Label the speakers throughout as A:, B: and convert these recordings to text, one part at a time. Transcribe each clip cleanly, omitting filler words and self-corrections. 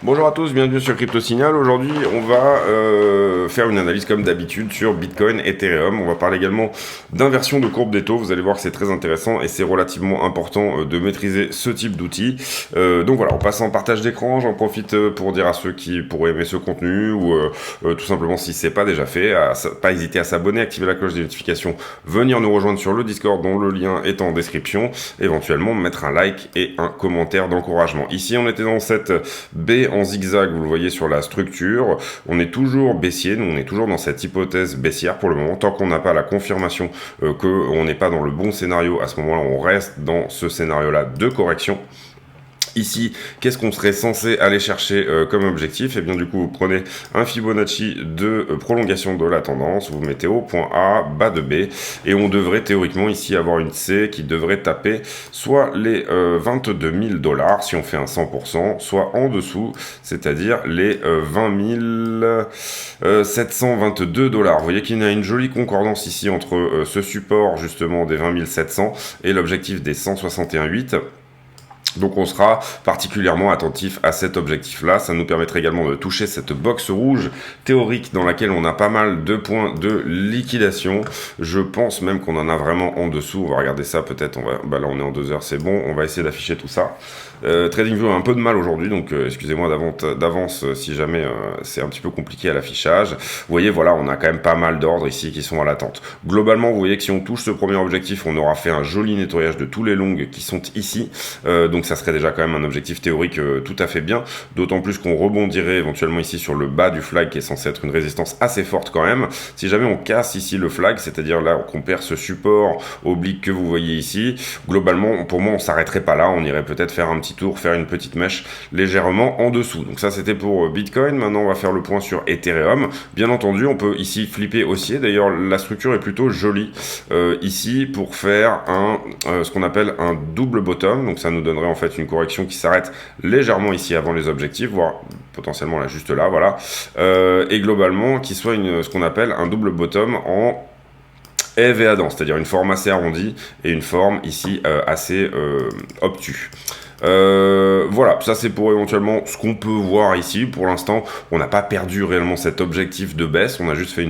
A: Bonjour à tous, bienvenue sur Crypto Signal. Aujourd'hui, on va faire une analyse comme d'habitude sur Bitcoin, Ethereum. On va parler également d'inversion de courbe des taux. Vous allez voir que c'est très intéressant et c'est relativement important de maîtriser ce type d'outils. Donc voilà, en passant en partage d'écran, j'en profite pour dire à ceux qui pourraient aimer ce contenu ou tout simplement si c'est pas déjà fait, pas hésiter à s'abonner, activer la cloche des notifications, venir nous rejoindre sur le Discord dont le lien est en description, éventuellement mettre un like et un commentaire d'encouragement. Ici, on était dans cette baie en zigzag, vous le voyez sur la structure, on est toujours baissier, nous on est toujours dans cette hypothèse baissière pour le moment, tant qu'on n'a pas la confirmation qu'on n'est pas dans le bon scénario, à ce moment-là on reste dans ce scénario-là de correction. Ici, qu'est-ce qu'on serait censé aller chercher comme objectif? Et bien du coup, vous prenez un Fibonacci de prolongation de la tendance, vous mettez au point A, bas de B, et on devrait théoriquement ici avoir une C qui devrait taper soit les 22 000 $ si on fait un 100%, soit en dessous, c'est-à-dire les 20 722 $. Vous voyez qu'il y a une jolie concordance ici entre ce support justement des 20 700 et l'objectif des 161,8. Donc on sera particulièrement attentif à cet objectif-là. Ça nous permettrait également de toucher cette box rouge théorique dans laquelle on a pas mal de points de liquidation. Je pense même qu'on en a vraiment en dessous. On va regarder ça peut-être. Là on est en 2 heures, c'est bon. On va essayer d'afficher tout ça. TradingView a un peu de mal aujourd'hui, donc excusez-moi d'avance si jamais c'est un petit peu compliqué à l'affichage. Vous voyez, voilà, on a quand même pas mal d'ordres ici qui sont à l'attente. Globalement, vous voyez que si on touche ce premier objectif, on aura fait un joli nettoyage de tous les longs qui sont ici. Donc ça serait déjà quand même un objectif théorique tout à fait bien, d'autant plus qu'on rebondirait éventuellement ici sur le bas du flag qui est censé être une résistance assez forte quand même. Si jamais on casse ici le flag, c'est-à-dire là qu'on perd ce support oblique que vous voyez ici, globalement pour moi on s'arrêterait pas là, on irait peut-être faire un petit tour, faire une petite mèche légèrement en dessous. Donc ça c'était pour Bitcoin. Maintenant on va faire le point sur Ethereum. Bien entendu on peut ici flipper haussier, d'ailleurs la structure est plutôt jolie ici pour faire ce qu'on appelle un double bottom, donc ça nous donnerait en fait une correction qui s'arrête légèrement ici avant les objectifs, voire potentiellement là juste là, voilà, et globalement qui soit ce qu'on appelle un double bottom en Eve et Adam, c'est-à-dire une forme assez arrondie et une forme ici assez obtuse. Voilà, ça c'est pour éventuellement ce qu'on peut voir ici. Pour l'instant, on n'a pas perdu réellement cet objectif de baisse, on a juste fait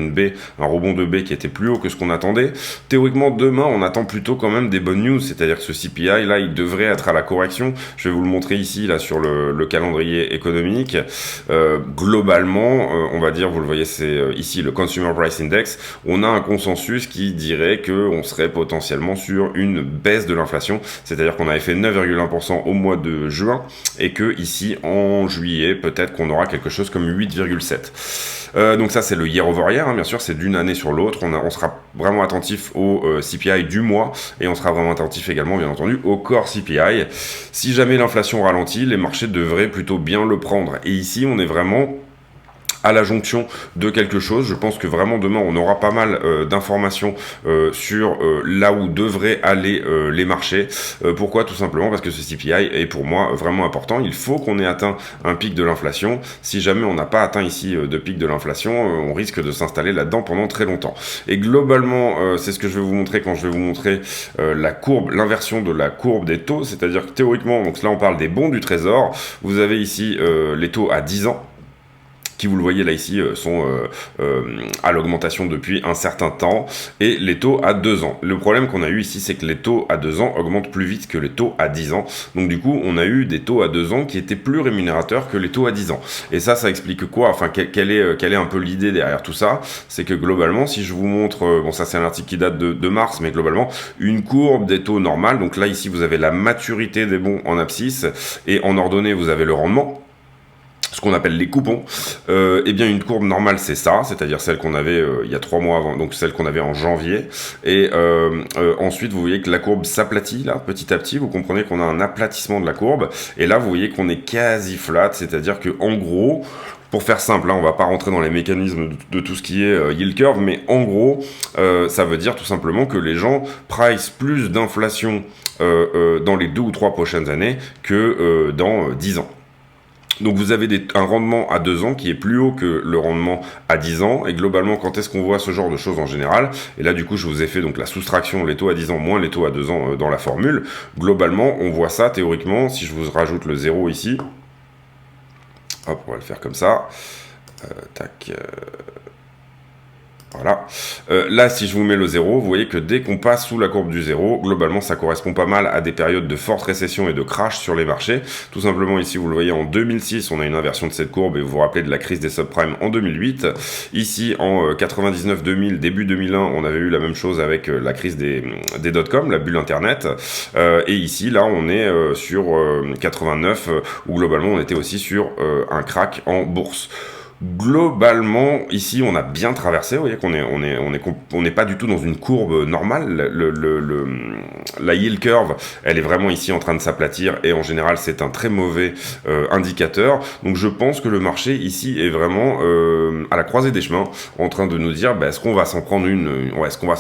A: un rebond de B qui était plus haut que ce qu'on attendait. Théoriquement, demain, on attend plutôt quand même des bonnes news, c'est-à-dire que ce CPI, là, il devrait être à la correction. Je vais vous le montrer ici, là, sur le calendrier économique. Globalement, on va dire, vous le voyez, c'est ici le Consumer Price Index. On a un consensus qui dirait qu'on serait potentiellement sur une baisse de l'inflation, c'est-à-dire qu'on avait fait 9,1% au mois de juin et que ici en juillet peut-être qu'on aura quelque chose comme 8,7. Donc ça c'est le year over year, hein, bien sûr c'est d'une année sur l'autre. On sera vraiment attentif au CPI du mois et on sera vraiment attentif également bien entendu au core CPI. Si jamais l'inflation ralentit, les marchés devraient plutôt bien le prendre et ici on est vraiment à la jonction de quelque chose. Je pense que vraiment demain on aura pas mal d'informations sur là où devraient aller les marchés. Pourquoi? Tout simplement parce que ce CPI est pour moi vraiment important. Il faut qu'on ait atteint un pic de l'inflation. Si jamais on n'a pas atteint ici de pic de l'inflation, on risque de s'installer là-dedans pendant très longtemps. Et globalement, c'est ce que je vais vous montrer quand je vais vous montrer l'inversion de la courbe des taux. C'est-à-dire que théoriquement, donc là on parle des bons du trésor. Vous avez ici les taux à 10 ans. Qui, vous le voyez là ici, sont à l'augmentation depuis un certain temps, et les taux à 2 ans. Le problème qu'on a eu ici, c'est que les taux à 2 ans augmentent plus vite que les taux à 10 ans. Donc du coup, on a eu des taux à 2 ans qui étaient plus rémunérateurs que les taux à 10 ans. Et ça explique quoi? Enfin, quelle est un peu l'idée derrière tout ça? C'est que globalement, si je vous montre, bon ça c'est un article qui date de mars, mais globalement, une courbe des taux normales, donc là ici vous avez la maturité des bons en abscisse, et en ordonnée vous avez le rendement, ce qu'on appelle les coupons. Eh bien une courbe normale c'est ça, c'est-à-dire celle qu'on avait il y a 3 mois avant, donc celle qu'on avait en janvier, et ensuite vous voyez que la courbe s'aplatit là petit à petit, vous comprenez qu'on a un aplatissement de la courbe, et là vous voyez qu'on est quasi flat, c'est-à-dire que en gros, pour faire simple, hein, on va pas rentrer dans les mécanismes de tout ce qui est yield curve, mais en gros, ça veut dire tout simplement que les gens price plus d'inflation dans les 2 ou 3 prochaines années que dans 10 ans. Donc vous avez un rendement à 2 ans qui est plus haut que le rendement à 10 ans. Et globalement, quand est-ce qu'on voit ce genre de choses en général? Et là, du coup, je vous ai fait donc la soustraction, les taux à 10 ans moins les taux à 2 ans dans la formule. Globalement, on voit ça théoriquement. Si je vous rajoute le 0 ici, hop, on va le faire comme ça. Tac. Voilà. Là, si je vous mets le 0, vous voyez que dès qu'on passe sous la courbe du 0, globalement, ça correspond pas mal à des périodes de forte récession et de crash sur les marchés. Tout simplement, ici, vous le voyez, en 2006, on a une inversion de cette courbe, et vous vous rappelez de la crise des subprimes en 2008. Ici, en 99-2000, début 2001, on avait eu la même chose avec la crise des dot-com, la bulle Internet. Et ici, là, on est sur 89, où globalement, on était aussi sur un crack en bourse. Globalement, ici, on a bien traversé. Vous voyez qu'on n'est pas du tout dans une courbe normale. La yield curve, elle est vraiment ici en train de s'aplatir, et en général, c'est un très mauvais indicateur. Donc, je pense que le marché ici est vraiment à la croisée des chemins, en train de nous dire, est-ce qu'on va s'en prendre est-ce qu'on va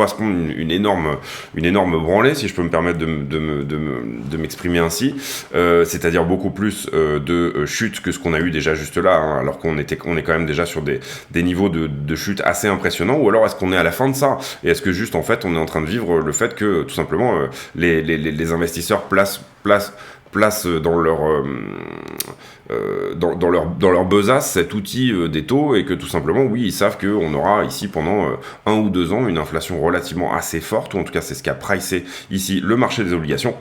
A: se prendre une énorme branlée, si je peux me permettre de m'exprimer ainsi, c'est-à-dire beaucoup plus de chute que ce qu'on a eu déjà juste là, hein, alors qu'on est quand même déjà sur des niveaux de chute assez impressionnants, ou alors est-ce qu'on est à la fin de ça, et est-ce que juste en fait on est en train de vivre le fait que tout simplement les investisseurs placent dans leur besace cet outil des taux, et que tout simplement, oui, ils savent qu'on aura ici pendant 1 ou 2 ans une inflation relativement assez forte, ou en tout cas c'est ce qu'a pricé ici le marché des obligations,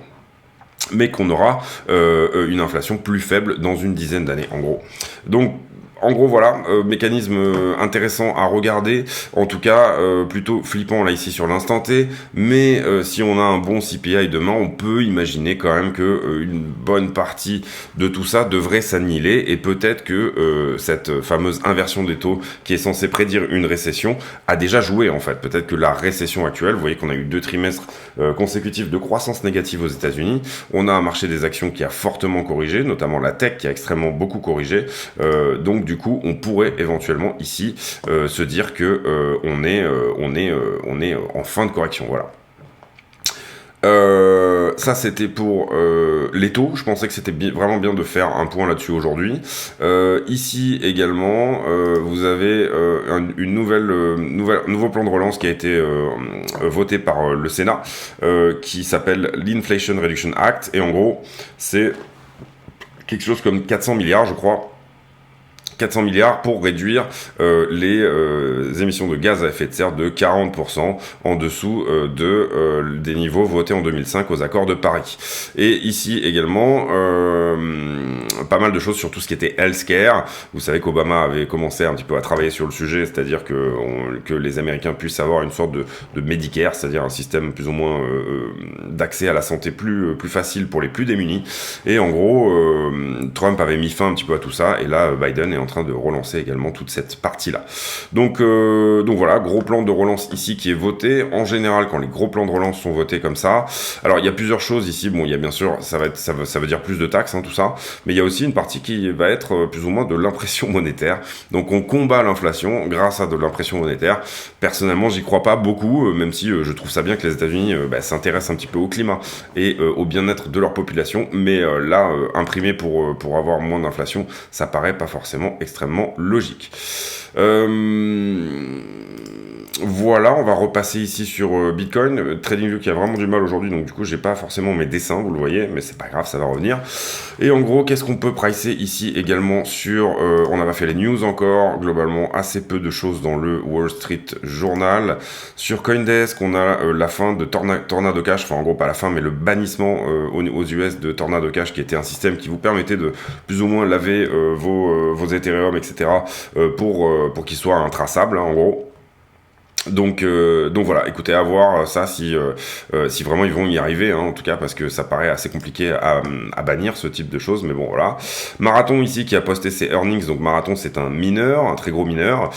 A: mais qu'on aura une inflation plus faible dans une dizaine d'années, en gros. Donc, en gros, voilà, mécanisme intéressant à regarder, en tout cas plutôt flippant là ici sur l'instant T, mais si on a un bon CPI demain, on peut imaginer quand même que une bonne partie de tout ça devrait s'annihiler, et peut-être que cette fameuse inversion des taux qui est censée prédire une récession a déjà joué en fait. Peut-être que la récession actuelle, vous voyez qu'on a eu 2 trimestres consécutifs de croissance négative aux États-Unis, on a un marché des actions qui a fortement corrigé, notamment la tech qui a extrêmement beaucoup corrigé, donc du coup, on pourrait éventuellement ici se dire que on est en fin de correction. Voilà. Ça c'était pour les taux. Je pensais que c'était vraiment bien de faire un point là-dessus aujourd'hui. Ici également, vous avez un nouveau plan de relance qui a été voté par le Sénat, qui s'appelle l'Inflation Reduction Act, et en gros, c'est quelque chose comme 400 milliards, je crois. 400 milliards pour réduire les émissions de gaz à effet de serre de 40% en dessous des niveaux votés en 2005 aux accords de Paris. Et ici également, pas mal de choses sur tout ce qui était healthcare. Vous savez qu'Obama avait commencé un petit peu à travailler sur le sujet, c'est-à-dire que les Américains puissent avoir une sorte de Medicare, c'est-à-dire un système plus ou moins d'accès à la santé plus facile pour les plus démunis. Et en gros, Trump avait mis fin un petit peu à tout ça, et là, Biden est en train de relancer également toute cette partie-là. Donc voilà, gros plan de relance ici qui est voté. En général, quand les gros plans de relance sont votés comme ça, alors il y a plusieurs choses ici. Bon, il y a bien sûr, ça veut dire plus de taxes, hein, tout ça, mais il y a aussi une partie qui va être plus ou moins de l'impression monétaire. Donc on combat l'inflation grâce à de l'impression monétaire. Personnellement, j'y crois pas beaucoup, même si je trouve ça bien que les États-Unis s'intéressent un petit peu au climat et au bien-être de leur population, mais là, imprimer pour avoir moins d'inflation, ça paraît pas forcément extrêmement logique. Voilà, on va repasser ici sur Bitcoin. TradingView qui a vraiment du mal aujourd'hui, donc du coup j'ai pas forcément mes dessins, vous le voyez, mais c'est pas grave, ça va revenir. Et en gros, qu'est-ce qu'on peut pricer ici également sur... on n'a pas fait les news encore, globalement assez peu de choses dans le Wall Street Journal. Sur Coindesk, on a la fin de Tornado Cash, enfin en gros pas la fin, mais le bannissement aux US de Tornado Cash, qui était un système qui vous permettait de plus ou moins laver vos Ethereum, etc. pour qu'ils soient intraçables, hein, en gros. Donc voilà, écoutez, à voir ça si vraiment ils vont y arriver, hein, en tout cas, parce que ça paraît assez compliqué à bannir ce type de choses, mais bon voilà. Marathon ici qui a posté ses earnings, donc Marathon c'est un mineur, un très gros mineur,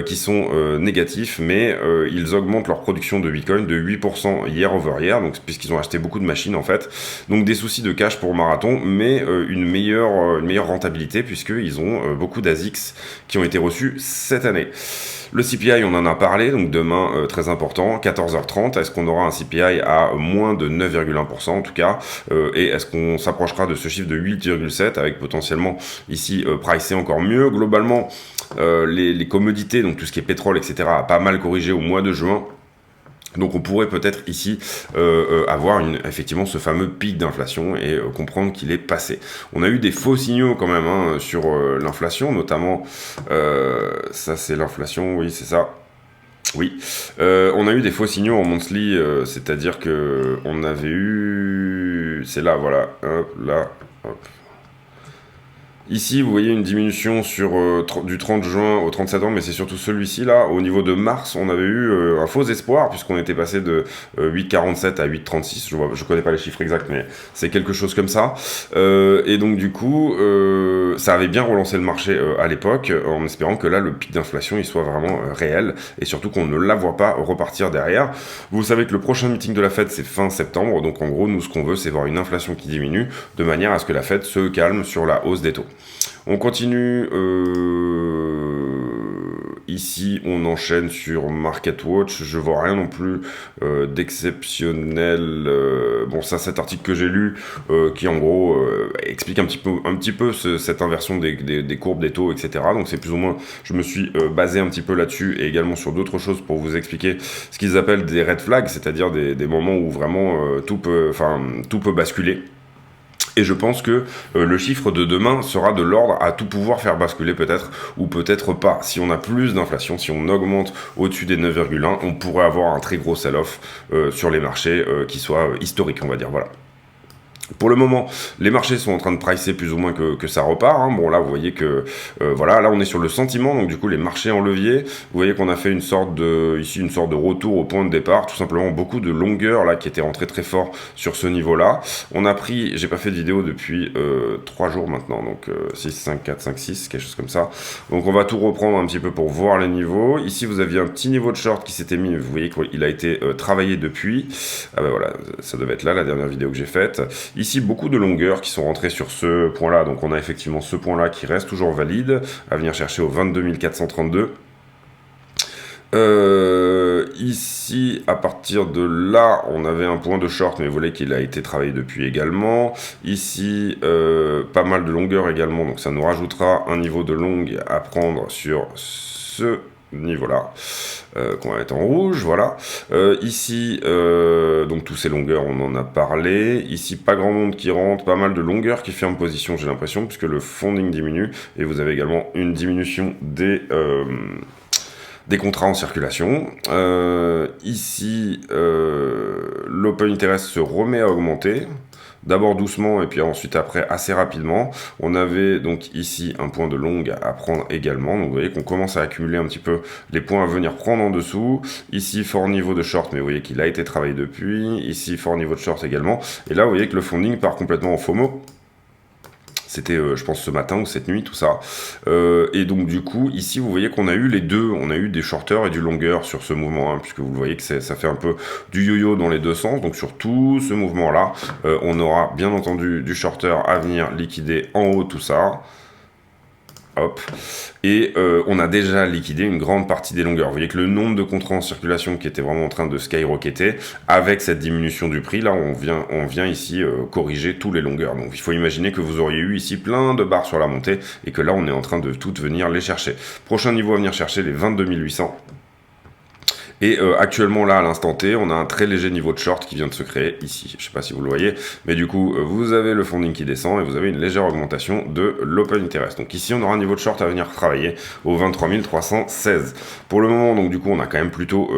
A: qui sont négatifs, mais ils augmentent leur production de Bitcoin de 8% year over year, donc puisqu'ils ont acheté beaucoup de machines en fait. Donc des soucis de cash pour Marathon, mais une meilleure rentabilité, puisqu'ils ont beaucoup d'ASICs qui ont été reçus cette année. Le CPI, on en a parlé, donc demain, très important, 14h30. Est-ce qu'on aura un CPI à moins de 9,1% en tout cas, et est-ce qu'on s'approchera de ce chiffre de 8,7 avec potentiellement ici pricé encore mieux. Globalement, les commodités, donc tout ce qui est pétrole, etc., a pas mal corrigé au mois de juin. Donc on pourrait peut-être ici avoir effectivement ce fameux pic d'inflation et comprendre qu'il est passé. On a eu des faux signaux quand même hein, sur l'inflation, notamment, ça c'est l'inflation, oui c'est ça. Oui, on a eu des faux signaux en monthly, c'est-à-dire que on avait eu, c'est là, voilà, hop, là, hop. Ici, vous voyez une diminution sur du 30 juin au 30 septembre, mais c'est surtout celui-ci là. Au niveau de mars, on avait eu un faux espoir, puisqu'on était passé de 8,47 à 8,36. Je connais pas les chiffres exacts, mais c'est quelque chose comme ça. Et donc du coup, ça avait bien relancé le marché à l'époque, en espérant que là, le pic d'inflation, il soit vraiment réel, et surtout qu'on ne la voit pas repartir derrière. Vous savez que le prochain meeting de la Fed, c'est fin septembre, donc en gros, nous, ce qu'on veut, c'est voir une inflation qui diminue, de manière à ce que la Fed se calme sur la hausse des taux. On continue, ici on enchaîne sur MarketWatch, je vois rien non plus d'exceptionnel, bon ça cet article que j'ai lu qui en gros explique un petit peu cette inversion des courbes des taux etc, donc c'est plus ou moins, je me suis basé un petit peu là-dessus et également sur d'autres choses pour vous expliquer ce qu'ils appellent des red flags, c'est-à-dire des moments où vraiment tout peut basculer. Et je pense que le chiffre de demain sera de l'ordre à tout pouvoir faire basculer peut-être, ou peut-être pas. Si on a plus d'inflation, si on augmente au-dessus des 9,1, on pourrait avoir un très gros sell-off sur les marchés qui soit historique, on va dire, voilà. Pour le moment, les marchés sont en train de pricer plus ou moins que ça repart. Hein. Bon là, vous voyez que voilà, là on est sur le sentiment, donc du coup les marchés en levier. Vous voyez qu'on a fait une sorte de retour au point de départ, tout simplement beaucoup de longueur là qui était rentré très fort sur ce niveau-là. On a pris, j'ai pas fait de vidéo depuis 3 jours maintenant, donc 6, 5, 4, 5, 6, quelque chose comme ça. Donc on va tout reprendre un petit peu pour voir les niveaux. Ici vous aviez un petit niveau de short qui s'était mis, vous voyez qu'il a été travaillé depuis. Ah ben voilà, ça devait être là la dernière vidéo que j'ai faite. Ici, beaucoup de longueurs qui sont rentrées sur ce point-là. Donc, on a effectivement ce point-là qui reste toujours valide, à venir chercher au 22 432. Ici, à partir de là, on avait un point de short, mais vous voyez qu'il a été travaillé depuis également. Ici, pas mal de longueurs également, donc ça nous rajoutera un niveau de longue à prendre sur ce niveau-là, qu'on va mettre en rouge, voilà. Ici, donc tous ces longueurs, on en a parlé. Ici, pas grand monde qui rentre, pas mal de longueurs qui ferment position, j'ai l'impression, puisque le funding diminue, et vous avez également une diminution des contrats en circulation. Ici, l'open interest se remet à augmenter. D'abord doucement et puis ensuite après assez rapidement. On avait donc ici un point de longue à prendre également. Donc vous voyez qu'on commence à accumuler un petit peu les points à venir prendre en dessous. Ici fort niveau de short, mais vous voyez qu'il a été travaillé depuis. Ici fort niveau de short également. Et là vous voyez que le funding part complètement en FOMO. C'était, je pense, ce matin ou cette nuit, tout ça. Et donc, du coup, ici, vous voyez qu'on a eu les deux. On a eu des shorters et du longer sur ce mouvement, hein, puisque vous voyez que ça fait un peu du yo-yo dans les deux sens. Donc, sur tout ce mouvement-là, on aura bien entendu du shorter à venir liquider en haut tout ça. Hop. Et on a déjà liquidé une grande partie des longueurs. Vous voyez que le nombre de contrats en circulation qui était vraiment en train de skyrocketer, avec cette diminution du prix, là on vient ici corriger tous les longueurs. Donc il faut imaginer que vous auriez eu ici plein de barres sur la montée, et que là on est en train de toutes venir les chercher. Prochain niveau à venir chercher, les 22 800. Et actuellement là à l'instant T, on a un très léger niveau de short qui vient de se créer ici. Je sais pas si vous le voyez, mais du coup vous avez le funding qui descend et vous avez une légère augmentation de l'open interest. Donc ici on aura un niveau de short à venir travailler au 23 316. Pour le moment donc du coup on a quand même plutôt,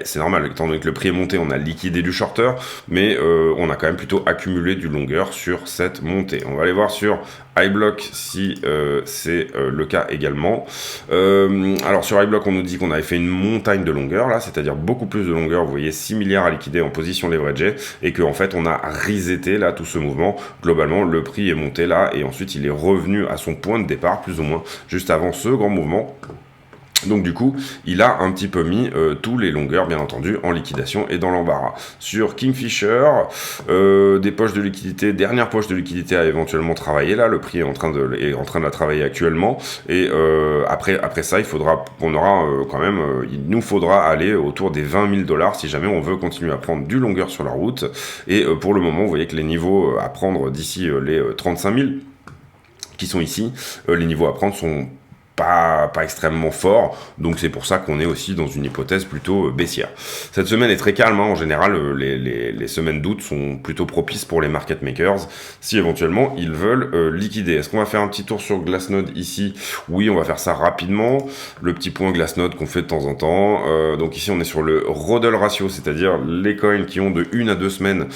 A: c'est normal étant donné que le prix est monté, on a liquidé du shorter, mais on a quand même plutôt accumulé du longueur sur cette montée. On va aller voir sur iBlock si c'est le cas également. Alors sur iBlock on nous dit qu'on avait fait une montagne de longueur là, c'est-à-dire beaucoup plus de longueur, vous voyez 6 milliards à liquider en position leveragée, et qu'en fait on a reseté là tout ce mouvement. Globalement le prix est monté là et ensuite il est revenu à son point de départ plus ou moins juste avant ce grand mouvement. Donc du coup, il a un petit peu mis tous les longueurs, bien entendu, en liquidation et dans l'embarras. Sur Kingfisher, des poches de liquidité, dernière poche de liquidité à éventuellement travailler là, le prix est en train de la travailler actuellement. Et après ça, il nous faudra aller autour des 20 000 $ si jamais on veut continuer à prendre du longueur sur la route. Et pour le moment, vous voyez que les niveaux à prendre d'ici les 35 000 qui sont ici, les niveaux à prendre sont pas extrêmement fort, donc c'est pour ça qu'on est aussi dans une hypothèse plutôt baissière. Cette semaine est très calme, hein. En général les semaines d'août sont plutôt propices pour les market makers, si éventuellement ils veulent liquider. Est-ce qu'on va faire un petit tour sur Glassnode ici? Oui, on va faire ça rapidement, le petit point Glassnode qu'on fait de temps en temps. Donc ici on est sur le Rodel ratio, c'est-à-dire les coins qui ont de 1 à 2 semaines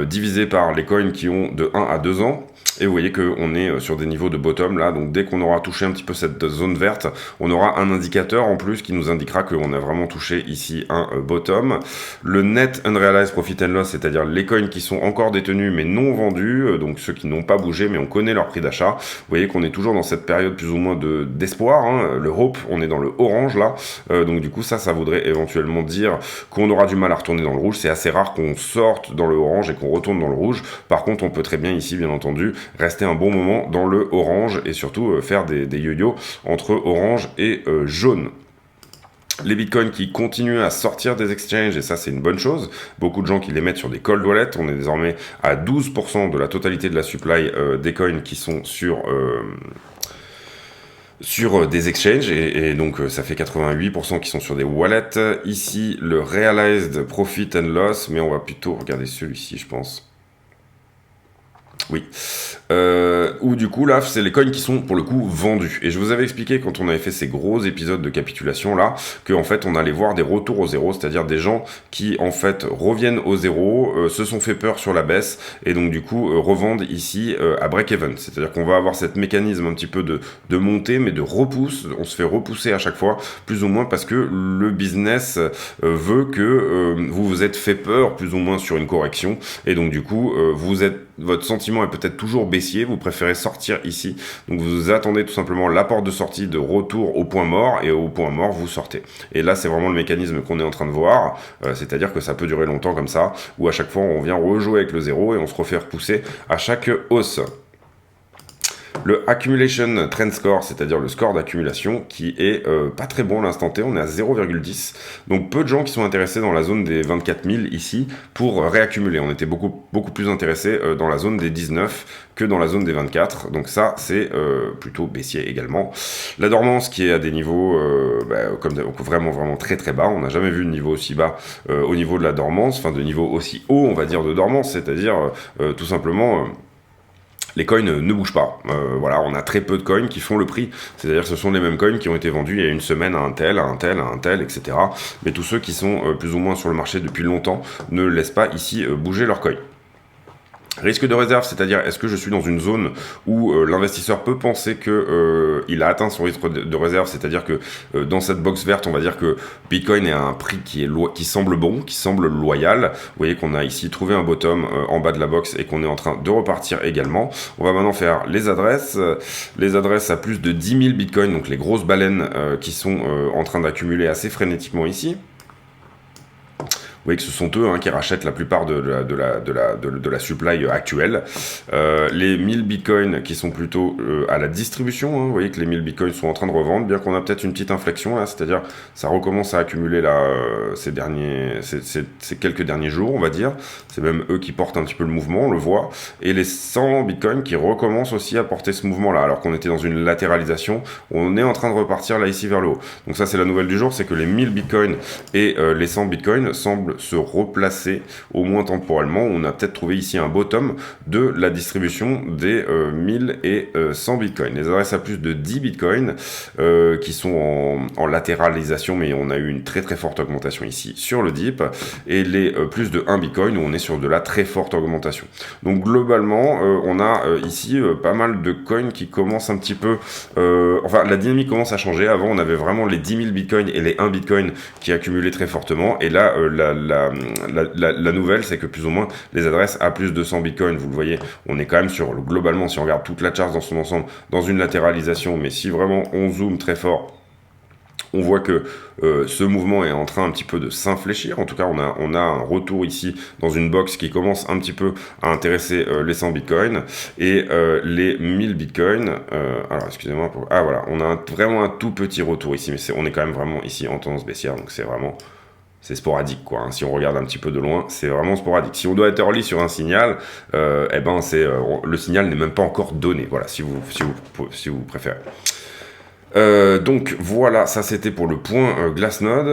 A: divisé par les coins qui ont de 1 à 2 ans. Et vous voyez qu'on est sur des niveaux de bottom là, donc dès qu'on aura touché un petit peu cette zone verte, on aura un indicateur en plus qui nous indiquera qu'on a vraiment touché ici un bottom. Le net unrealized profit and loss, c'est-à-dire les coins qui sont encore détenus mais non vendus, donc ceux qui n'ont pas bougé mais on connaît leur prix d'achat. Vous voyez qu'on est toujours dans cette période plus ou moins d'espoir, hein. Le hope, on est dans le orange là, donc du coup ça voudrait éventuellement dire qu'on aura du mal à retourner dans le rouge. C'est assez rare qu'on sorte dans le orange et qu'on retourne dans le rouge. Par contre, on peut très bien ici, bien entendu, rester un bon moment dans le orange et surtout faire des yo-yo entre orange et jaune. Les bitcoins qui continuent à sortir des exchanges, et ça c'est une bonne chose, beaucoup de gens qui les mettent sur des cold wallets. On est désormais à 12% de la totalité de la supply des coins qui sont sur des exchanges, et donc ça fait 88% qui sont sur des wallets. Ici le realized profit and loss, mais on va plutôt regarder celui-ci, je pense. Oui. Où du coup là c'est les coins qui sont pour le coup vendus, et je vous avais expliqué quand on avait fait ces gros épisodes de capitulation là que en fait on allait voir des retours au zéro, c'est-à-dire des gens qui en fait reviennent au zéro, se sont fait peur sur la baisse et donc du coup revendent ici à break-even, c'est-à-dire qu'on va avoir cette mécanisme un petit peu de montée mais de repousse, on se fait repousser à chaque fois plus ou moins parce que le business veut que vous vous êtes fait peur plus ou moins sur une correction, et donc du coup votre sentiment est peut-être toujours baissier, vous préférez sortir ici, donc vous attendez tout simplement la porte de sortie de retour au point mort, et au point mort vous sortez. Et là c'est vraiment le mécanisme qu'on est en train de voir, c'est-à-dire que ça peut durer longtemps comme ça, où à chaque fois on vient rejouer avec le zéro et on se refait repousser à chaque hausse. Le Accumulation Trend Score, c'est-à-dire le score d'accumulation, qui est pas très bon à l'instant T, on est à 0,10. Donc peu de gens qui sont intéressés dans la zone des 24 000 ici pour réaccumuler. On était beaucoup plus intéressés dans la zone des 19 que dans la zone des 24. Donc ça, c'est plutôt baissier également. La dormance qui est à des niveaux comme vraiment très très bas. On n'a jamais vu de niveau aussi bas au niveau de la dormance, enfin de niveau aussi haut, on va dire, de dormance, c'est-à-dire tout simplement... les coins ne bougent pas. Voilà, on a très peu de coins qui font le prix. C'est-à-dire que ce sont les mêmes coins qui ont été vendus il y a une semaine à un tel, etc. Mais tous ceux qui sont plus ou moins sur le marché depuis longtemps ne laissent pas ici bouger leurs coins. Risque de réserve, c'est-à-dire est-ce que je suis dans une zone où l'investisseur peut penser que il a atteint son risque de réserve, c'est-à-dire que dans cette box verte, on va dire que Bitcoin est à un prix qui semble bon, qui semble loyal. Vous voyez qu'on a ici trouvé un bottom en bas de la box et qu'on est en train de repartir également. On va maintenant faire les adresses à plus de 10 000 Bitcoin, donc les grosses baleines qui sont en train d'accumuler assez frénétiquement ici. Vous voyez que ce sont eux qui rachètent la plupart de la supply actuelle. Les 1000 bitcoins qui sont plutôt à la distribution, vous voyez que les 1000 bitcoins sont en train de revendre, bien qu'on a peut-être une petite inflexion là, c'est-à-dire ça recommence à accumuler là ces quelques derniers jours, on va dire. C'est même eux qui portent un petit peu le mouvement, on le voit. Et les 100 bitcoins qui recommencent aussi à porter ce mouvement là, alors qu'on était dans une latéralisation, on est en train de repartir là ici vers le haut. Donc ça c'est la nouvelle du jour, c'est que les 1000 bitcoins et les 100 bitcoins semblent se replacer, au moins temporellement. On a peut-être trouvé ici un bottom de la distribution des 1000 et 100 bitcoins. Les adresses à plus de 10 bitcoins qui sont en latéralisation, mais on a eu une très très forte augmentation ici sur le dip, et les plus de 1 bitcoin où on est sur de la très forte augmentation. Donc globalement on a ici pas mal de coins qui commencent un petit peu enfin la dynamique commence à changer. Avant on avait vraiment les 10 000 bitcoins et les 1 bitcoin qui accumulaient très fortement, et là la nouvelle, c'est que plus ou moins les adresses à plus de 100 bitcoins, vous le voyez, on est quand même sur, globalement, si on regarde toute la charte dans son ensemble, dans une latéralisation, mais si vraiment on zoome très fort, On voit que ce mouvement est en train un petit peu de s'infléchir. En tout cas, on a un retour ici dans une box qui commence un petit peu à intéresser les 100 bitcoins et les 1000 bitcoins. Alors, excusez-moi. Ah, voilà. On a vraiment un tout petit retour ici, mais on est quand même vraiment ici en tendance baissière. Donc, c'est sporadique, quoi. Hein. Si on regarde un petit peu de loin, c'est vraiment sporadique. Si on doit être early sur un signal, eh ben, le signal n'est même pas encore donné. Voilà, si vous préférez. Donc voilà, ça c'était pour le point Glassnode.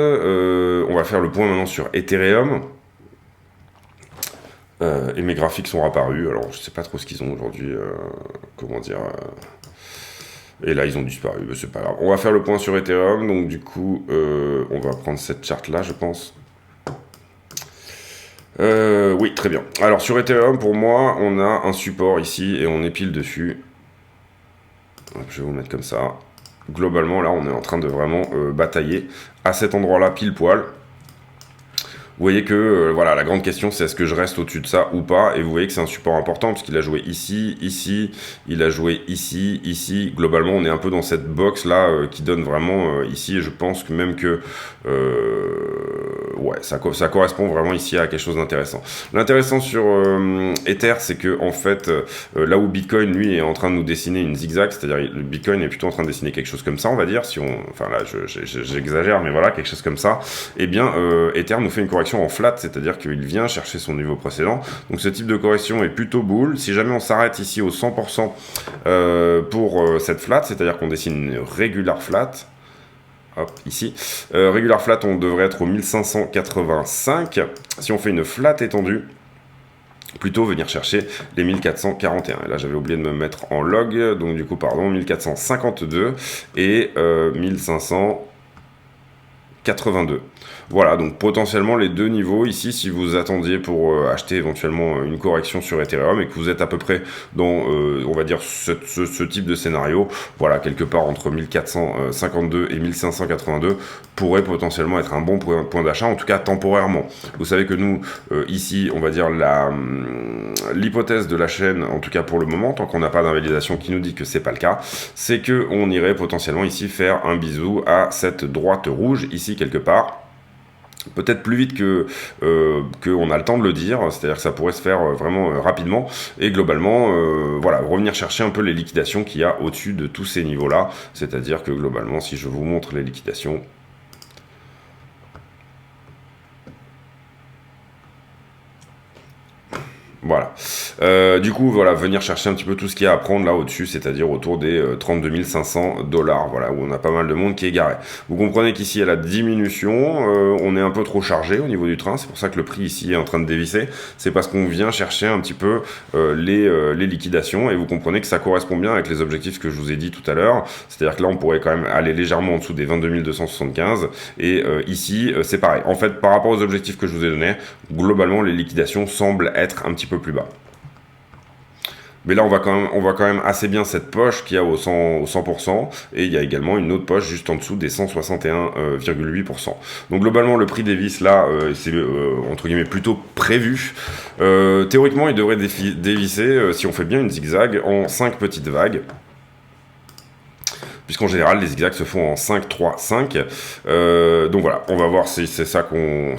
A: On va faire le point maintenant sur Ethereum. Et mes graphiques sont apparus. Alors je sais pas trop ce qu'ils ont aujourd'hui. Comment dire Et là ils ont disparu, mais c'est pas grave. On va faire le point sur Ethereum. Donc du coup, on va prendre cette charte là, je pense. Oui, très bien. Alors sur Ethereum, pour moi, on a un support ici et on est pile dessus. Hop, je vais vous mettre comme ça. Globalement, là, on est en train de vraiment batailler à cet endroit-là, pile poil. Vous voyez que, voilà, la grande question, c'est est-ce que je reste au-dessus de ça ou pas? Et vous voyez que c'est un support important, parce qu'il a joué ici, ici, il a joué ici, ici. Globalement, on est un peu dans cette box-là qui donne vraiment ici, et je pense que même que, ouais, ça correspond vraiment ici à quelque chose d'intéressant. L'intéressant sur Ether, c'est que, en fait, là où Bitcoin, lui, est en train de nous dessiner une zigzag, c'est-à-dire le Bitcoin est plutôt en train de dessiner quelque chose comme ça, on va dire, enfin là, j'exagère, mais voilà, quelque chose comme ça, eh bien, Ether nous fait une correction en flat, c'est-à-dire qu'il vient chercher son niveau précédent. Donc ce type de correction est plutôt bull. Si jamais on s'arrête ici au 100% pour cette flat, c'est-à-dire qu'on dessine une regular flat, hop, ici, regular flat, on devrait être au 1585. Si on fait une flat étendue, plutôt venir chercher les 1441. Et là, j'avais oublié de me mettre en log, donc du coup, pardon, 1452 et 1582. Voilà, donc potentiellement les deux niveaux ici, si vous attendiez pour acheter éventuellement une correction sur Ethereum et que vous êtes à peu près dans, on va dire, ce type de scénario, voilà, quelque part entre 1452 et 1582 pourrait potentiellement être un bon point d'achat, en tout cas temporairement. Vous savez que nous, ici, on va dire l'hypothèse de la chaîne, en tout cas pour le moment, tant qu'on n'a pas d'invalidation qui nous dit que c'est pas le cas, c'est qu'on irait potentiellement ici faire un bisou à cette droite rouge, ici quelque part. Peut-être plus vite que on a le temps de le dire, c'est-à-dire que ça pourrait se faire vraiment rapidement, et globalement, voilà, revenir chercher un peu les liquidations qu'il y a au-dessus de tous ces niveaux-là, c'est-à-dire que globalement, si je vous montre les liquidations, voilà. Du coup, voilà, venir chercher un petit peu tout ce qu'il y a à prendre là au-dessus, c'est-à-dire autour des 32 500 $, voilà, où on a pas mal de monde qui est garé. Vous comprenez qu'ici, il y a la diminution, on est un peu trop chargé au niveau du train, c'est pour ça que le prix ici est en train de dévisser, c'est parce qu'on vient chercher un petit peu les liquidations, et vous comprenez que ça correspond bien avec les objectifs que je vous ai dit tout à l'heure, c'est-à-dire que là, on pourrait quand même aller légèrement en dessous des 22 275, et ici, c'est pareil. En fait, par rapport aux objectifs que je vous ai donnés, globalement, les liquidations semblent être un petit peu plus bas. Mais là, on voit quand même assez bien cette poche qu'il y a au 100%, et il y a également une autre poche juste en dessous des 161,8%. Donc globalement, le prix des vis, là, c'est entre guillemets plutôt prévu. Théoriquement, il devrait dévisser, si on fait bien une zigzag, en 5 petites vagues. Puisqu'en général, les zigzags se font en 5, 3, 5. Donc voilà, on va voir si c'est ça qu'on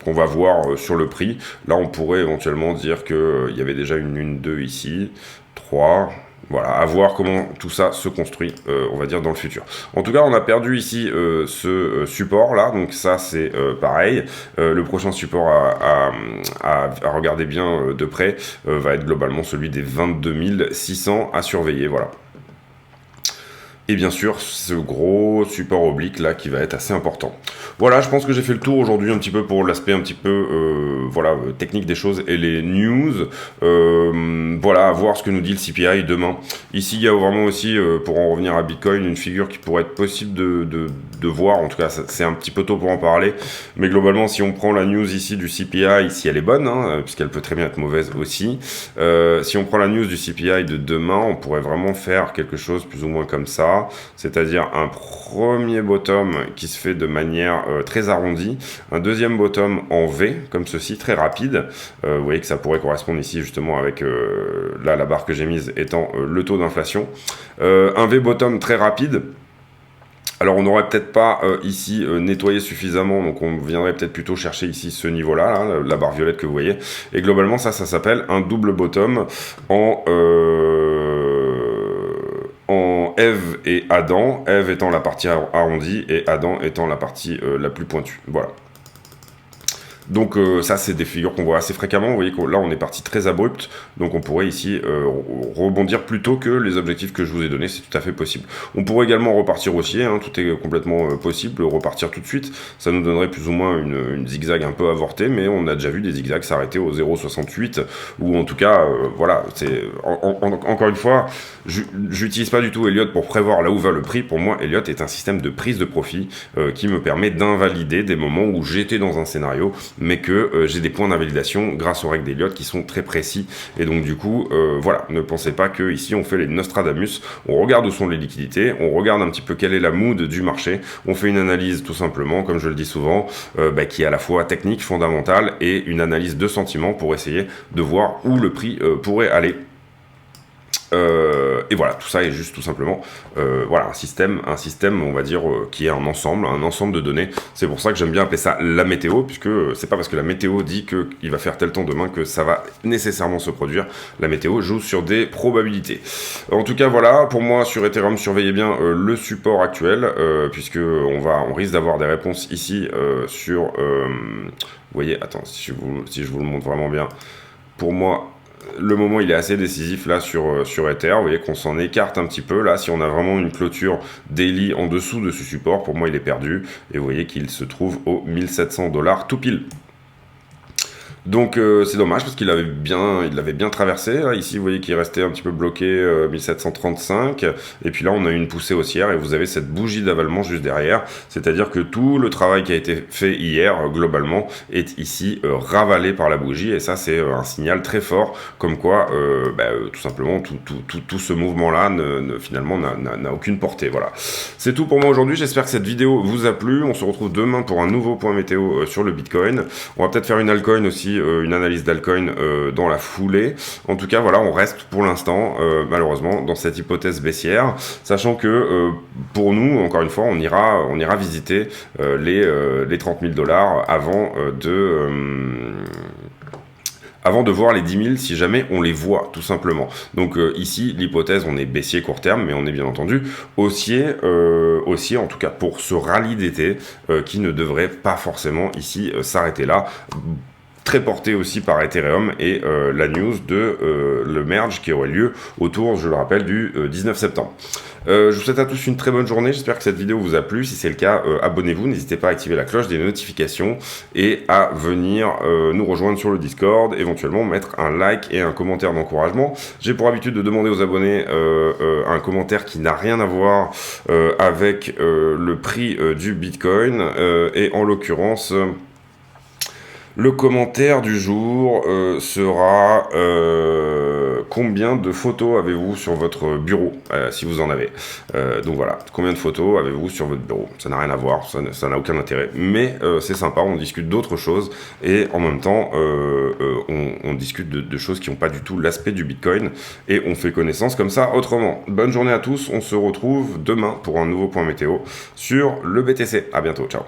A: va voir sur le prix. Là, on pourrait éventuellement dire qu'il y avait déjà une 2 ici, 3... Voilà, à voir comment tout ça se construit, on va dire, dans le futur. En tout cas, on a perdu ici ce support-là, donc ça, c'est pareil. Le prochain support à regarder bien de près va être globalement celui des 22 600 à surveiller, voilà. Et bien sûr, ce gros support oblique là qui va être assez important. Voilà, je pense que j'ai fait le tour aujourd'hui un petit peu pour l'aspect un petit peu voilà, technique des choses et les news. Voilà, à voir ce que nous dit le CPI demain. Ici, il y a vraiment aussi, pour en revenir à Bitcoin, une figure qui pourrait être possible de voir. En tout cas, c'est un petit peu tôt pour en parler. Mais globalement, si on prend la news ici du CPI, si elle est bonne, hein, puisqu'elle peut très bien être mauvaise aussi. Si on prend la news du CPI de demain, on pourrait vraiment faire quelque chose plus ou moins comme ça. C'est-à-dire un premier bottom qui se fait de manière très arrondie, un deuxième bottom en V, comme ceci, très rapide. Vous voyez que ça pourrait correspondre ici justement avec, là la barre que j'ai mise étant le taux d'inflation. Un V bottom très rapide, Alors on n'aurait peut-être pas ici nettoyé suffisamment, donc on viendrait peut-être plutôt chercher ici ce niveau-là, là, la barre violette que vous voyez. Et globalement ça s'appelle un double bottom en Ève et Adam, Ève étant la partie arrondie et Adam étant la partie la plus pointue. Voilà. Donc ça c'est des figures qu'on voit assez fréquemment, vous voyez que là on est parti très abrupt, donc on pourrait ici rebondir plus tôt que les objectifs que je vous ai donnés, c'est tout à fait possible. On pourrait également repartir haussier, hein, tout est complètement possible, repartir tout de suite, ça nous donnerait plus ou moins une zigzag un peu avortée, mais on a déjà vu des zigzags s'arrêter au 0,68, ou en tout cas, voilà, c'est encore une fois, j'utilise pas du tout Elliott pour prévoir là où va le prix, pour moi Elliott est un système de prise de profit qui me permet d'invalider des moments où j'étais dans un scénario, mais que j'ai des points d'invalidation grâce aux règles d'Elliott qui sont très précis, et donc du coup voilà, ne pensez pas que ici on fait les Nostradamus, on regarde où sont les liquidités, on regarde un petit peu quelle est la mood du marché, on fait une analyse tout simplement, comme je le dis souvent, qui est à la fois technique, fondamentale, et une analyse de sentiment pour essayer de voir où le prix pourrait aller. Et voilà, tout ça est juste tout simplement voilà, un système, on va dire, qui est un ensemble de données. C'est pour ça que j'aime bien appeler ça la météo, puisque c'est pas parce que la météo dit qu'il va faire tel temps demain que ça va nécessairement se produire. La météo joue sur des probabilités. En tout cas, voilà, pour moi, sur Ethereum, surveillez bien le support actuel, puisque on risque d'avoir des réponses ici sur... vous voyez, attends, si je vous le montre vraiment bien, pour moi... Le moment il est assez décisif là sur Ether, vous voyez qu'on s'en écarte un petit peu là, si on a vraiment une clôture daily en dessous de ce support, pour moi il est perdu, et vous voyez qu'il se trouve aux 1700 $ tout pile. Donc c'est dommage parce qu'il l'avait bien traversé. Là. Ici vous voyez qu'il restait un petit peu bloqué 1735, et puis là on a eu une poussée haussière et vous avez cette bougie d'avalement juste derrière, c'est-à-dire que tout le travail qui a été fait hier globalement est ici ravalé par la bougie, et ça c'est un signal très fort comme quoi tout simplement tout ce mouvement là finalement n'a aucune portée. Voilà, c'est tout pour moi aujourd'hui, j'espère que cette vidéo vous a plu. On se retrouve demain pour un nouveau point météo sur le Bitcoin. On va peut-être faire une altcoin aussi, une analyse d'altcoin dans la foulée. En tout cas, voilà, on reste pour l'instant, malheureusement, dans cette hypothèse baissière, sachant que pour nous, encore une fois, on ira visiter les 30 000 $ avant de voir les 10 000, si jamais on les voit, tout simplement. Donc ici, l'hypothèse, on est baissier court terme, mais on est bien entendu haussier, en tout cas pour ce rallye d'été, qui ne devrait pas forcément ici s'arrêter là. Très porté aussi par Ethereum et la news de le merge qui aurait lieu autour, je le rappelle, du 19 septembre. Je vous souhaite à tous une très bonne journée, j'espère que cette vidéo vous a plu. Si c'est le cas, abonnez-vous, n'hésitez pas à activer la cloche des notifications et à venir nous rejoindre sur le Discord, éventuellement mettre un like et un commentaire d'encouragement. J'ai pour habitude de demander aux abonnés un commentaire qui n'a rien à voir avec le prix du Bitcoin, et en l'occurrence... Le commentaire du jour sera combien de photos avez-vous sur votre bureau, si vous en avez. Donc voilà, combien de photos avez-vous sur votre bureau? Ça n'a rien à voir, ça n'a aucun intérêt, mais c'est sympa, on discute d'autres choses, et en même temps, on discute de choses qui n'ont pas du tout l'aspect du Bitcoin, et on fait connaissance comme ça autrement. Bonne journée à tous, on se retrouve demain pour un nouveau point météo sur le BTC. À bientôt, ciao.